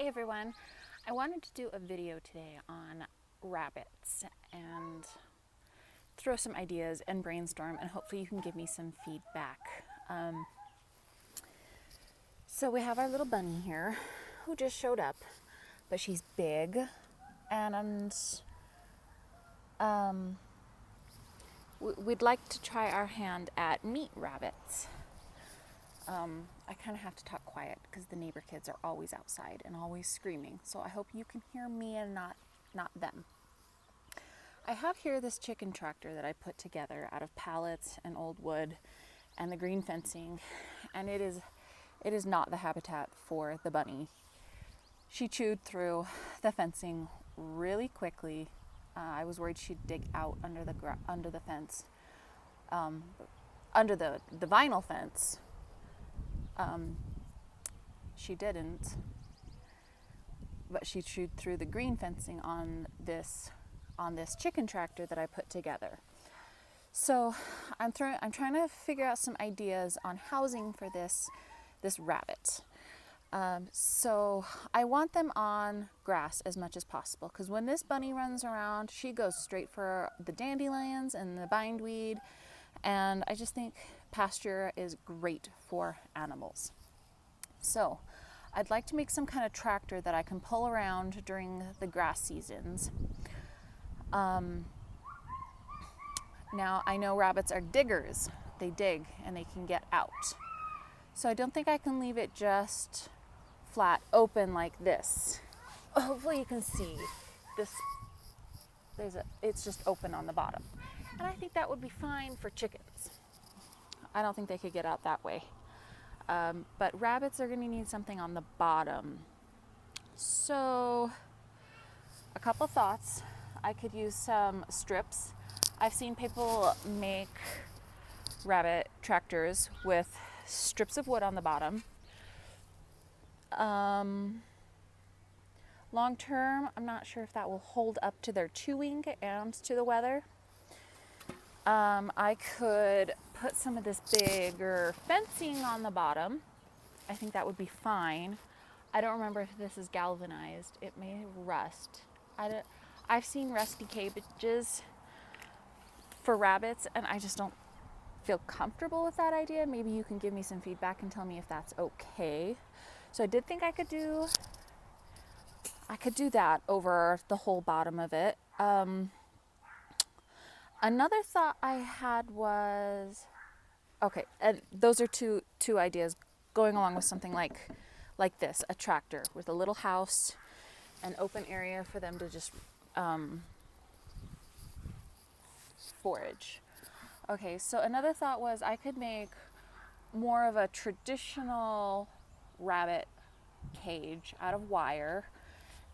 Hey everyone, I wanted to do a video today on rabbits and throw some ideas and brainstorm, and hopefully you can give me some feedback. So we have our little bunny here who just showed up, but she's big, and we'd like to try our hand at meat rabbits. I kind of have to talk quiet because the neighbor kids are always outside and always screaming. So I hope you can hear me and not them. I have here this chicken tractor that I put together out of pallets and old wood and the green fencing, and it is not the habitat for the bunny. She chewed through the fencing really quickly. I was worried she'd dig out under the fence, under the vinyl fence. She didn't, but she chewed through the green fencing on this chicken tractor that I put together. So I'm trying to figure out some ideas on housing for this rabbit. So I want them on grass as much as possible, because when this bunny runs around, she goes straight for the dandelions and the bindweed, and I just think pasture is great for animals. So I'd like to make some kind of tractor that I can pull around during the grass seasons. Now I know rabbits are diggers. They dig and they can get out. So I don't think I can leave it just flat open like this. Hopefully you can see this. It's just open on the bottom. And I think that would be fine for chickens. I don't think they could get out that way. But rabbits are going to need something on the bottom. So, a couple thoughts. I could use some strips. I've seen people make rabbit tractors with strips of wood on the bottom. Long term, I'm not sure if that will hold up to their chewing and to the weather. I could put some of this bigger fencing on the bottom. I think that would be fine. I don't remember if this is galvanized. It may rust. I've seen rusty cages for rabbits, and I just don't feel comfortable with that idea. Maybe you can give me some feedback and tell me if that's okay. So I did think I could do that over the whole bottom of it. Another thought I had was, okay, and those are two ideas going along with something like this, a tractor with a little house, an open area for them to just forage. Okay, so another thought was I could make more of a traditional rabbit cage out of wire,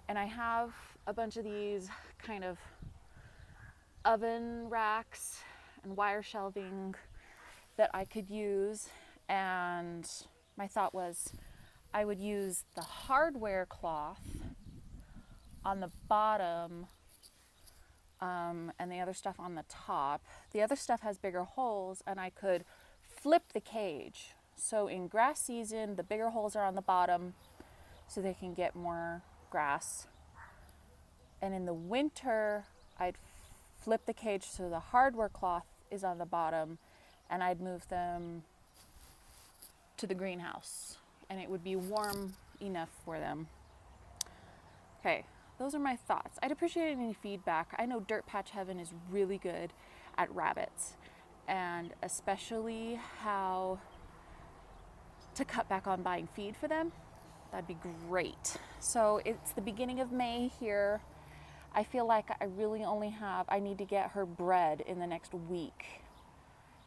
and I have a bunch of these kind of oven racks and wire shelving that I could use, and my thought was I would use the hardware cloth on the bottom and the other stuff on the top. The other stuff has bigger holes, and I could flip the cage. So in grass season, the bigger holes are on the bottom so they can get more grass. And in the winter, I'd flip the cage so the hardware cloth is on the bottom, and I'd move them to the greenhouse, and it would be warm enough for them. Okay, those are my thoughts. I'd appreciate any feedback. I know Dirt Patch Heaven is really good at rabbits, and especially how to cut back on buying feed for them. That'd be great. So it's the beginning of May here. I feel like I need to get her bred in the next week,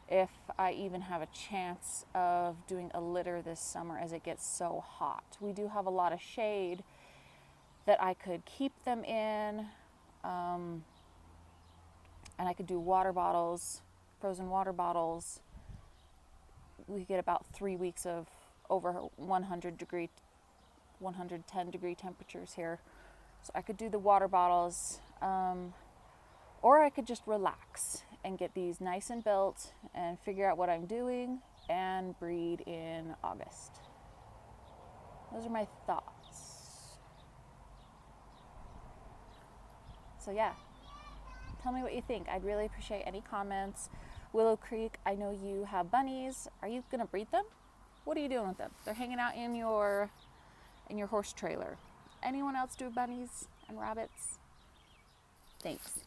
if I even have a chance of doing a litter this summer as it gets so hot. We do have a lot of shade that I could keep them in, and I could do water bottles, frozen water bottles. We get about 3 weeks of over 110 degree temperatures here. So I could do the water bottles, or I could just relax and get these nice and built and figure out what I'm doing and breed in August. Those are my thoughts. So yeah, tell me what you think. I'd really appreciate any comments. Willow Creek, I know you have bunnies. Are you gonna breed them? What are you doing with them? They're hanging out in your horse trailer. Anyone else do bunnies and rabbits? Thanks.